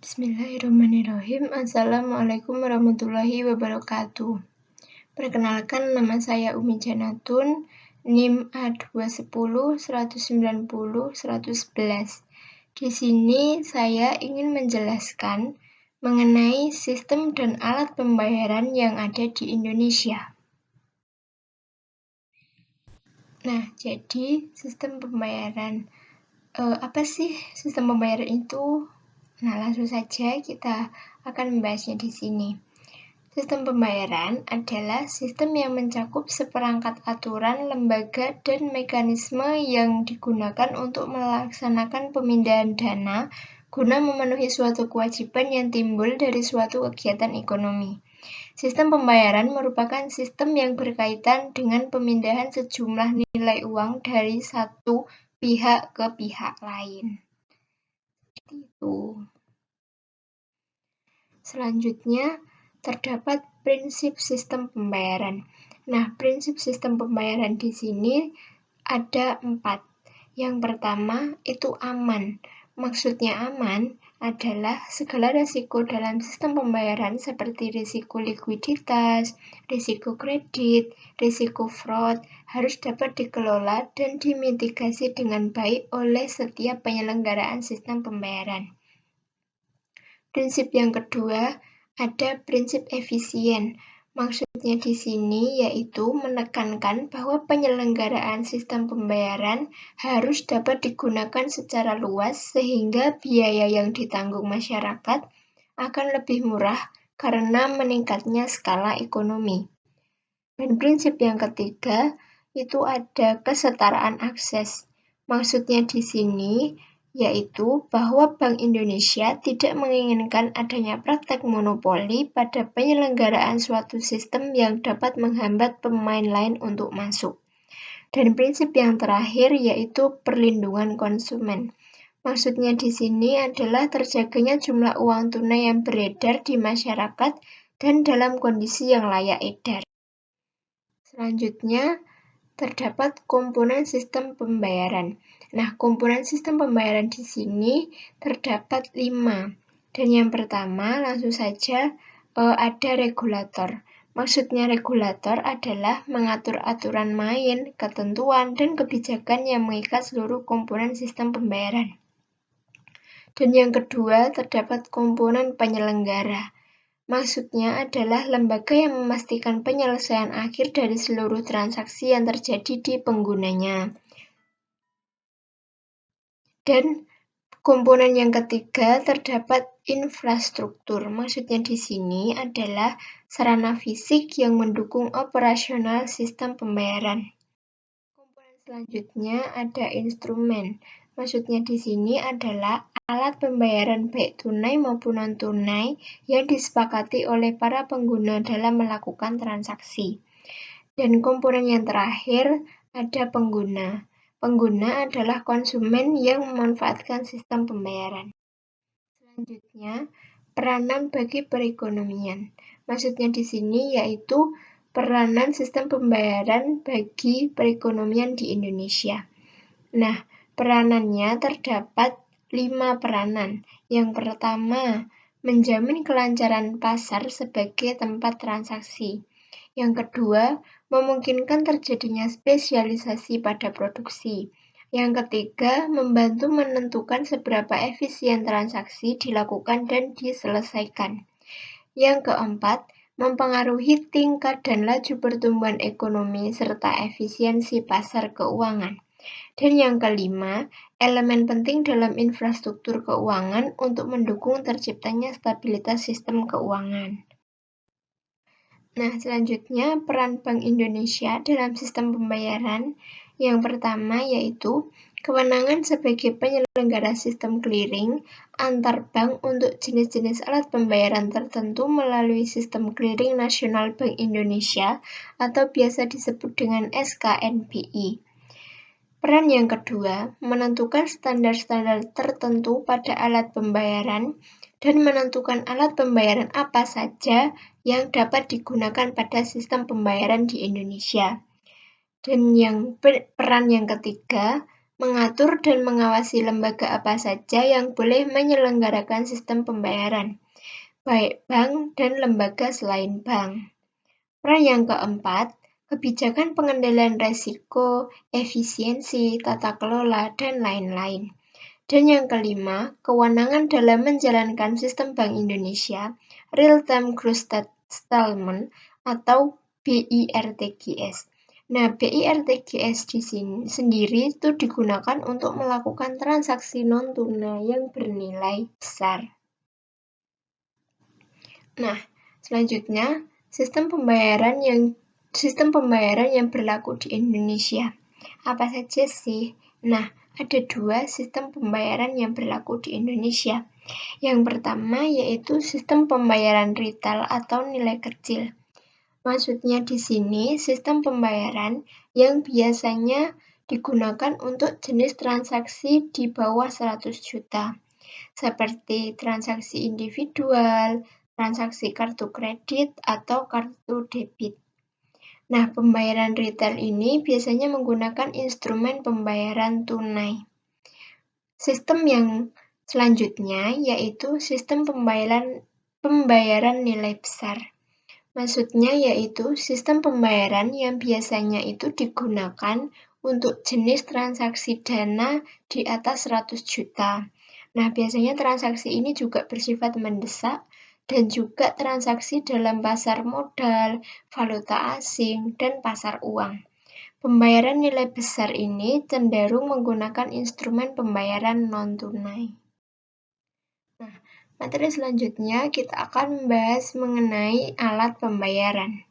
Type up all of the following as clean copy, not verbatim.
Bismillahirrahmanirrahim. Assalamualaikum warahmatullahi wabarakatuh. Perkenalkan, nama saya Umi Janatun, NIM A210-190-111. Di sini saya ingin menjelaskan mengenai sistem dan alat pembayaran yang ada di Indonesia. Nah, jadi sistem pembayaran. Apa sih sistem pembayaran itu? Nah, langsung saja kita akan membahasnya di sini. Sistem pembayaran adalah sistem yang mencakup seperangkat aturan, lembaga, dan mekanisme yang digunakan untuk melaksanakan pemindahan dana guna memenuhi suatu kewajiban yang timbul dari suatu kegiatan ekonomi. Sistem pembayaran merupakan sistem yang berkaitan dengan pemindahan sejumlah nilai uang dari satu pihak ke pihak lain. Itu. Selanjutnya, terdapat prinsip sistem pembayaran. Nah, prinsip sistem pembayaran di sini ada 4. Yang pertama, itu aman. Maksudnya aman adalah segala risiko dalam sistem pembayaran seperti risiko likuiditas, risiko kredit, risiko fraud harus dapat dikelola dan dimitigasi dengan baik oleh setiap penyelenggaraan sistem pembayaran. Prinsip yang kedua, ada prinsip efisien. Maksudnya di sini yaitu menekankan bahwa penyelenggaraan sistem pembayaran harus dapat digunakan secara luas sehingga biaya yang ditanggung masyarakat akan lebih murah karena meningkatnya skala ekonomi. Dan prinsip yang ketiga itu ada kesetaraan akses. Maksudnya di sini yaitu bahwa Bank Indonesia tidak menginginkan adanya praktek monopoli pada penyelenggaraan suatu sistem yang dapat menghambat pemain lain untuk masuk. Dan prinsip yang terakhir yaitu perlindungan konsumen. Maksudnya di sini adalah terjaganya jumlah uang tunai yang beredar di masyarakat dan dalam kondisi yang layak edar. Selanjutnya, terdapat komponen sistem pembayaran. Nah, komponen sistem pembayaran di sini terdapat 5. Dan yang pertama, langsung saja ada regulator. Maksudnya regulator adalah mengatur aturan main, ketentuan, dan kebijakan yang mengikat seluruh komponen sistem pembayaran. Dan yang kedua, terdapat komponen penyelenggara. Maksudnya adalah lembaga yang memastikan penyelesaian akhir dari seluruh transaksi yang terjadi di penggunanya. Dan komponen yang ketiga terdapat infrastruktur. Maksudnya di sini adalah sarana fisik yang mendukung operasional sistem pembayaran. Komponen selanjutnya ada instrumen. Maksudnya di sini adalah alat pembayaran baik tunai maupun non-tunai yang disepakati oleh para pengguna dalam melakukan transaksi. Dan komponen yang terakhir ada pengguna. Pengguna adalah konsumen yang memanfaatkan sistem pembayaran. Selanjutnya, peranan bagi perekonomian. Maksudnya di sini yaitu peranan sistem pembayaran bagi perekonomian di Indonesia. Nah, peranannya terdapat 5 peranan. Yang pertama, menjamin kelancaran pasar sebagai tempat transaksi. Yang kedua, memungkinkan terjadinya spesialisasi pada produksi. Yang ketiga, membantu menentukan seberapa efisien transaksi dilakukan dan diselesaikan. Yang keempat, mempengaruhi tingkat dan laju pertumbuhan ekonomi serta efisiensi pasar keuangan. Dan yang kelima, elemen penting dalam infrastruktur keuangan untuk mendukung terciptanya stabilitas sistem keuangan. Nah, selanjutnya peran Bank Indonesia dalam sistem pembayaran. Yang pertama yaitu kewenangan sebagai penyelenggara sistem clearing antar bank untuk jenis-jenis alat pembayaran tertentu melalui sistem clearing nasional Bank Indonesia atau biasa disebut dengan SKNBI. Peran yang kedua, menentukan standar-standar tertentu pada alat pembayaran dan menentukan alat pembayaran apa saja yang dapat digunakan pada sistem pembayaran di Indonesia. Dan peran yang ketiga, mengatur dan mengawasi lembaga apa saja yang boleh menyelenggarakan sistem pembayaran, baik bank dan lembaga selain bank. Peran yang keempat, kebijakan pengendalian risiko, efisiensi, tata kelola, dan lain-lain. Dan yang kelima, kewenangan dalam menjalankan sistem Bank Indonesia, Real-Time Gross Settlement atau BIRTGS. Nah, BIRTGS di sini sendiri itu digunakan untuk melakukan transaksi non-tunai yang bernilai besar. Nah, selanjutnya sistem pembayaran yang berlaku di Indonesia. Apa saja sih? Nah, ada 2 sistem pembayaran yang berlaku di Indonesia. Yang pertama yaitu sistem pembayaran retail atau nilai kecil. Maksudnya di sini sistem pembayaran yang biasanya digunakan untuk jenis transaksi di bawah 100 juta, seperti transaksi individual, transaksi kartu kredit, atau kartu debit. Nah, pembayaran retail ini biasanya menggunakan instrumen pembayaran tunai. Sistem yang selanjutnya yaitu sistem pembayaran nilai besar. Maksudnya yaitu sistem pembayaran yang biasanya itu digunakan untuk jenis transaksi dana di atas 100 juta. Nah, biasanya transaksi ini juga bersifat mendesak dan juga transaksi dalam pasar modal, valuta asing, dan pasar uang. Pembayaran nilai besar ini cenderung menggunakan instrumen pembayaran non-tunai. Nah, materi selanjutnya kita akan membahas mengenai alat pembayaran.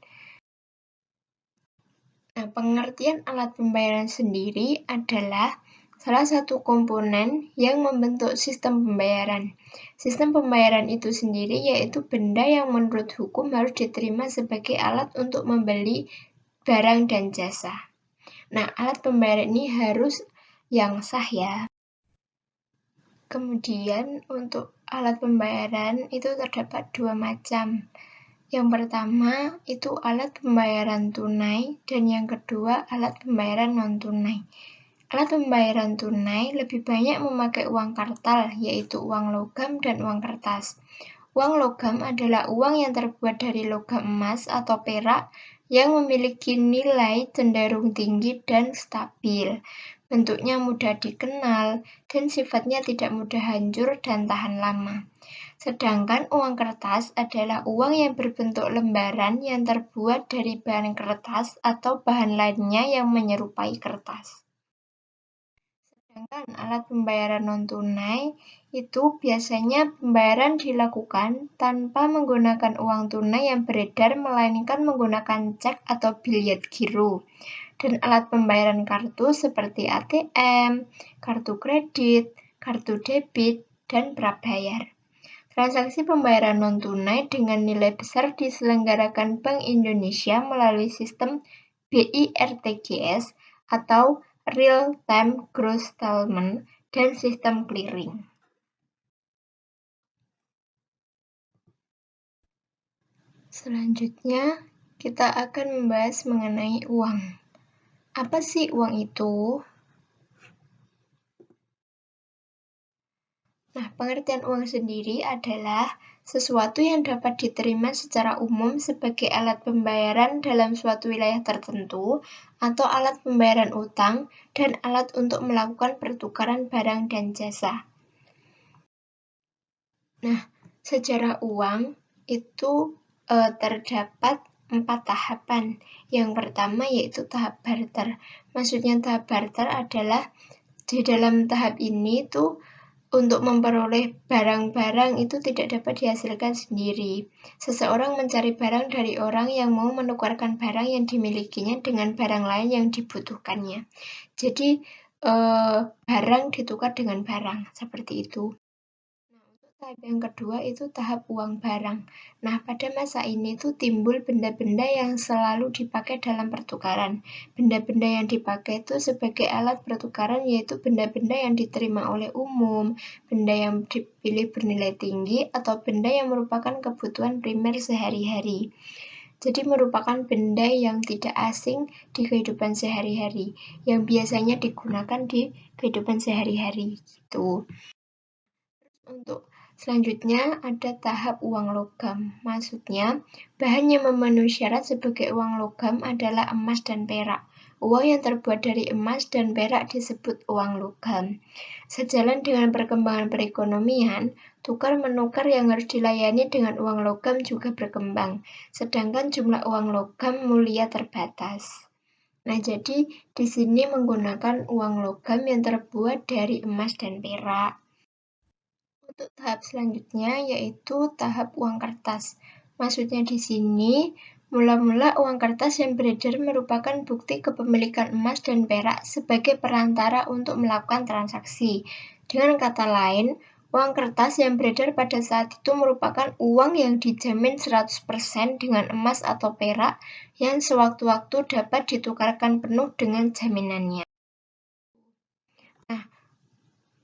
Nah, pengertian alat pembayaran sendiri adalah salah satu komponen yang membentuk sistem pembayaran. Sistem pembayaran itu sendiri yaitu benda yang menurut hukum harus diterima sebagai alat untuk membeli barang dan jasa. Nah, alat pembayaran ini harus yang sah ya. Kemudian untuk alat pembayaran itu terdapat 2 macam. Yang pertama itu alat pembayaran tunai dan yang kedua alat pembayaran non-tunai. Alat pembayaran tunai lebih banyak memakai uang kartal, yaitu uang logam dan uang kertas. Uang logam adalah uang yang terbuat dari logam emas atau perak yang memiliki nilai cenderung tinggi dan stabil. Bentuknya mudah dikenal dan sifatnya tidak mudah hancur dan tahan lama. Sedangkan uang kertas adalah uang yang berbentuk lembaran yang terbuat dari bahan kertas atau bahan lainnya yang menyerupai kertas. Sedangkan alat pembayaran non-tunai itu biasanya pembayaran dilakukan tanpa menggunakan uang tunai yang beredar melainkan menggunakan cek atau biljet giro. Dan alat pembayaran kartu seperti ATM, kartu kredit, kartu debit, dan prabayar. Transaksi pembayaran non-tunai dengan nilai besar diselenggarakan Bank Indonesia melalui sistem BIRTGS atau Real-Time Gross Settlement dan sistem clearing. Selanjutnya, kita akan membahas mengenai uang. Apa sih uang itu? Nah, pengertian uang sendiri adalah sesuatu yang dapat diterima secara umum sebagai alat pembayaran dalam suatu wilayah tertentu atau alat pembayaran utang dan alat untuk melakukan pertukaran barang dan jasa. Nah, sejarah uang itu terdapat 4 tahapan. Yang pertama yaitu tahap barter. Maksudnya tahap barter adalah di dalam tahap ini tuh untuk memperoleh barang-barang itu tidak dapat dihasilkan sendiri. Seseorang mencari barang dari orang yang mau menukarkan barang yang dimilikinya dengan barang lain yang dibutuhkannya. Jadi, barang ditukar dengan barang, seperti itu. Tahap yang kedua itu tahap uang barang. Nah, pada masa ini tuh timbul benda-benda yang selalu dipakai dalam pertukaran. Benda-benda yang dipakai itu sebagai alat pertukaran yaitu benda-benda yang diterima oleh umum, benda yang dipilih bernilai tinggi, atau benda yang merupakan kebutuhan primer sehari-hari. Jadi merupakan benda yang tidak asing di kehidupan sehari-hari, yang biasanya digunakan di kehidupan sehari-hari gitu. Untuk selanjutnya ada tahap uang logam. Maksudnya, bahan yang memenuhi syarat sebagai uang logam adalah emas dan perak. Uang yang terbuat dari emas dan perak disebut uang logam. Sejalan dengan perkembangan perekonomian, tukar-menukar yang harus dilayani dengan uang logam juga berkembang, sedangkan jumlah uang logam mulia terbatas. Nah, jadi di sini menggunakan uang logam yang terbuat dari emas dan perak. Untuk tahap selanjutnya yaitu tahap uang kertas. Maksudnya di sini, mula-mula uang kertas yang beredar merupakan bukti kepemilikan emas dan perak sebagai perantara untuk melakukan transaksi. Dengan kata lain, uang kertas yang beredar pada saat itu merupakan uang yang dijamin 100% dengan emas atau perak yang sewaktu-waktu dapat ditukarkan penuh dengan jaminannya. Nah,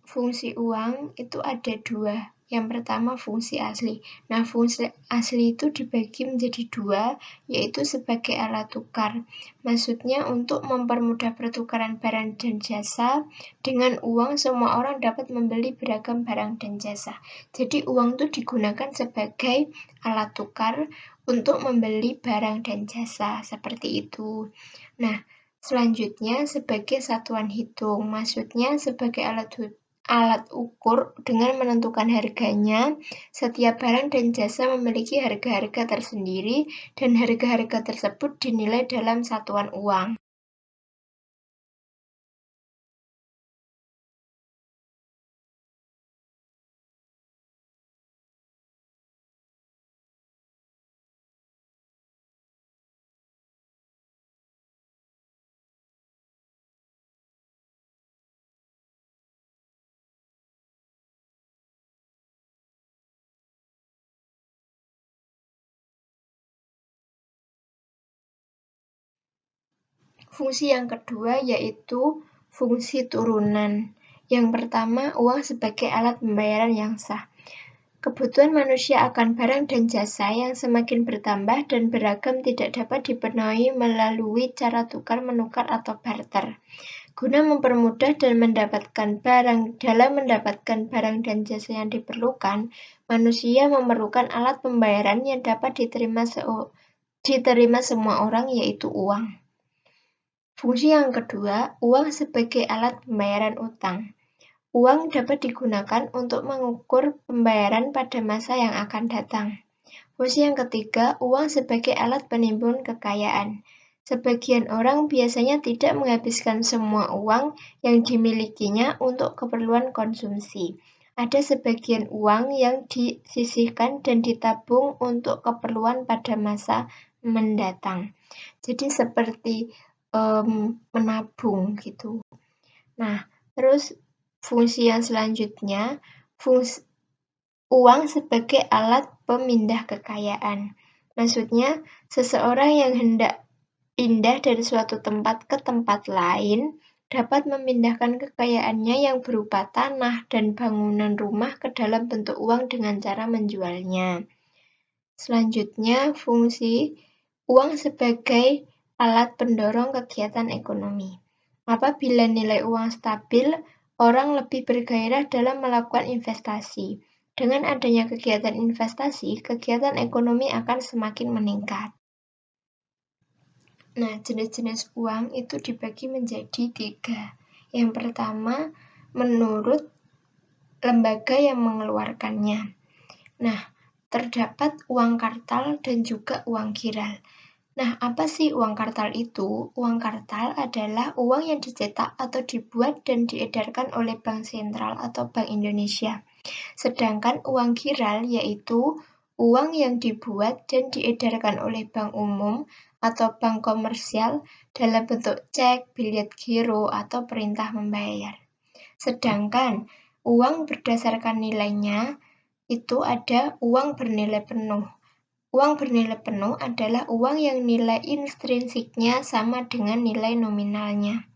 fungsi uang itu ada dua. Yang pertama fungsi asli. Nah, fungsi asli itu dibagi menjadi dua, yaitu sebagai alat tukar. Maksudnya untuk mempermudah pertukaran barang dan jasa, dengan uang semua orang dapat membeli beragam barang dan jasa. Jadi uang itu digunakan sebagai alat tukar untuk membeli barang dan jasa, seperti itu. Nah, selanjutnya sebagai satuan hitung, maksudnya sebagai alat ukur dengan menentukan harganya. Setiap barang dan jasa memiliki harga-harga tersendiri dan harga-harga tersebut dinilai dalam satuan uang. Fungsi yang kedua yaitu fungsi turunan. Yang pertama, uang sebagai alat pembayaran yang sah. Kebutuhan manusia akan barang dan jasa yang semakin bertambah dan beragam tidak dapat dipenuhi melalui cara tukar-menukar atau barter. Guna mempermudah dan mendapatkan barang dan jasa yang diperlukan, manusia memerlukan alat pembayaran yang dapat diterima semua orang, yaitu uang. Fungsi yang kedua, uang sebagai alat pembayaran utang. Uang dapat digunakan untuk mengukur pembayaran pada masa yang akan datang. Fungsi yang ketiga, uang sebagai alat penimbun kekayaan. Sebagian orang biasanya tidak menghabiskan semua uang yang dimilikinya untuk keperluan konsumsi. Ada sebagian uang yang disisihkan dan ditabung untuk keperluan pada masa mendatang. Jadi seperti menabung gitu. Nah, terus fungsi yang selanjutnya, uang sebagai alat pemindah kekayaan. Maksudnya, seseorang yang hendak pindah dari suatu tempat ke tempat lain dapat memindahkan kekayaannya yang berupa tanah dan bangunan rumah ke dalam bentuk uang dengan cara menjualnya. Selanjutnya, fungsi uang sebagai alat pendorong kegiatan ekonomi. Apabila nilai uang stabil, orang lebih bergairah dalam melakukan investasi. Dengan adanya kegiatan investasi, kegiatan ekonomi akan semakin meningkat. Nah, jenis-jenis uang itu dibagi menjadi 3. Yang pertama, menurut lembaga yang mengeluarkannya. Nah, terdapat uang kartal dan juga uang giral. Nah, apa sih uang kartal itu? Uang kartal adalah uang yang dicetak atau dibuat dan diedarkan oleh Bank Sentral atau Bank Indonesia. Sedangkan uang giral yaitu uang yang dibuat dan diedarkan oleh bank umum atau bank komersial dalam bentuk cek, bilet giro, atau perintah membayar. Sedangkan uang berdasarkan nilainya itu ada uang bernilai penuh. Uang bernilai penuh adalah uang yang nilai intrinsiknya sama dengan nilai nominalnya.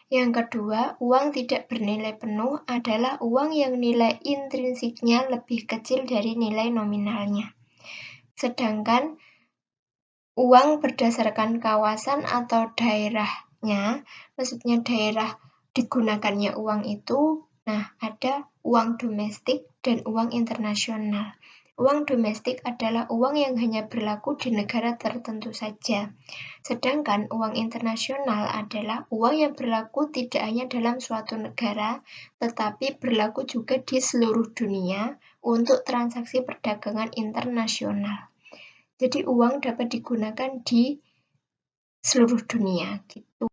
Yang kedua, uang tidak bernilai penuh adalah uang yang nilai intrinsiknya lebih kecil dari nilai nominalnya. Sedangkan uang berdasarkan kawasan atau daerahnya, maksudnya daerah digunakannya uang itu, nah ada uang domestik dan uang internasional. Uang domestik adalah uang yang hanya berlaku di negara tertentu saja. Sedangkan uang internasional adalah uang yang berlaku tidak hanya dalam suatu negara, tetapi berlaku juga di seluruh dunia untuk transaksi perdagangan internasional. Jadi uang dapat digunakan di seluruh dunia gitu.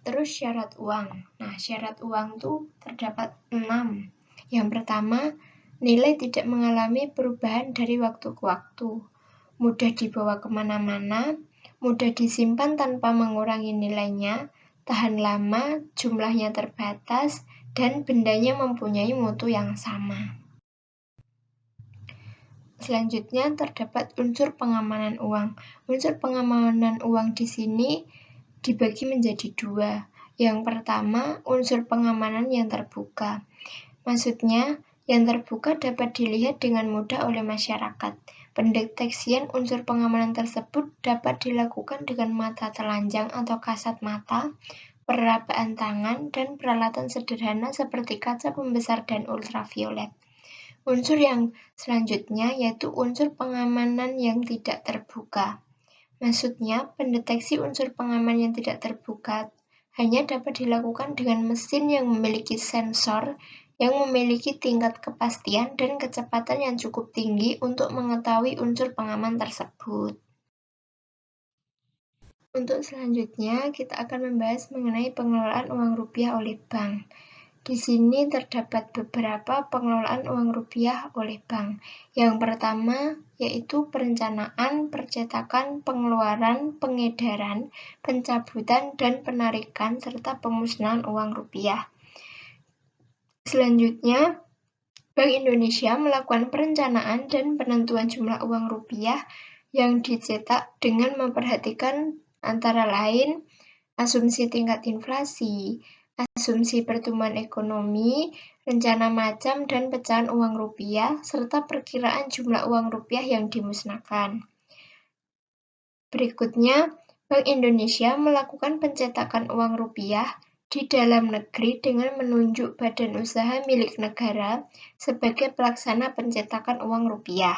Terus syarat uang. Nah, syarat uang itu terdapat 6. Yang pertama, nilai tidak mengalami perubahan dari waktu ke waktu. Mudah dibawa kemana-mana, mudah disimpan tanpa mengurangi nilainya, tahan lama, jumlahnya terbatas, dan bendanya mempunyai mutu yang sama. Selanjutnya terdapat unsur pengamanan uang. Unsur pengamanan uang di sini dibagi menjadi 2. Yang pertama, unsur pengamanan yang terbuka. Maksudnya, yang terbuka dapat dilihat dengan mudah oleh masyarakat. Pendeteksian unsur pengamanan tersebut dapat dilakukan dengan mata telanjang atau kasat mata, perabaan tangan, dan peralatan sederhana seperti kaca pembesar dan ultraviolet. Unsur yang selanjutnya yaitu unsur pengamanan yang tidak terbuka. Maksudnya, pendeteksi unsur pengaman yang tidak terbuka hanya dapat dilakukan dengan mesin yang memiliki sensor yang memiliki tingkat kepastian dan kecepatan yang cukup tinggi untuk mengetahui unsur pengaman tersebut. Untuk selanjutnya, kita akan membahas mengenai pengelolaan uang rupiah oleh bank. Di sini terdapat beberapa pengelolaan uang rupiah oleh bank. Yang pertama yaitu perencanaan, percetakan, pengeluaran, pengedaran, pencabutan, dan penarikan, serta pemusnahan uang rupiah. Selanjutnya, Bank Indonesia melakukan perencanaan dan penentuan jumlah uang rupiah yang dicetak dengan memperhatikan antara lain asumsi tingkat inflasi, asumsi pertumbuhan ekonomi, rencana macam dan pecahan uang rupiah, serta perkiraan jumlah uang rupiah yang dimusnahkan. Berikutnya, Bank Indonesia melakukan pencetakan uang rupiah di dalam negeri dengan menunjuk badan usaha milik negara sebagai pelaksana pencetakan uang rupiah.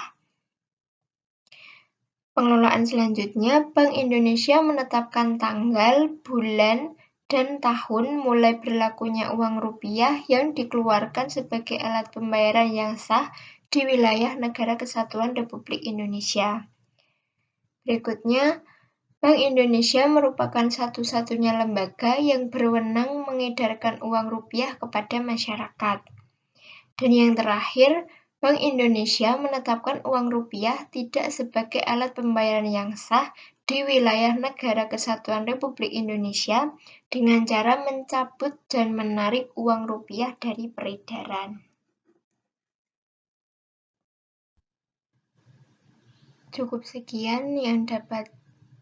Pengelolaan selanjutnya, Bank Indonesia menetapkan tanggal, bulan, dan tahun mulai berlakunya uang rupiah yang dikeluarkan sebagai alat pembayaran yang sah di wilayah Negara Kesatuan Republik Indonesia. Berikutnya, Bank Indonesia merupakan satu-satunya lembaga yang berwenang mengedarkan uang rupiah kepada masyarakat. Dan yang terakhir, Bank Indonesia menetapkan uang rupiah tidak sebagai alat pembayaran yang sah di wilayah Negara Kesatuan Republik Indonesia dengan cara mencabut dan menarik uang rupiah dari peredaran. Cukup sekian yang dapat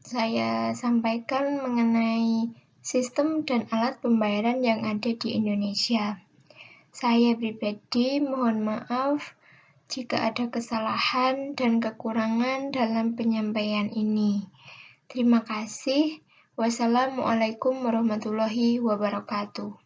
saya sampaikan mengenai sistem dan alat pembayaran yang ada di Indonesia. Saya pribadi mohon maaf jika ada kesalahan dan kekurangan dalam penyampaian ini. Terima kasih. Wassalamualaikum warahmatullahi wabarakatuh.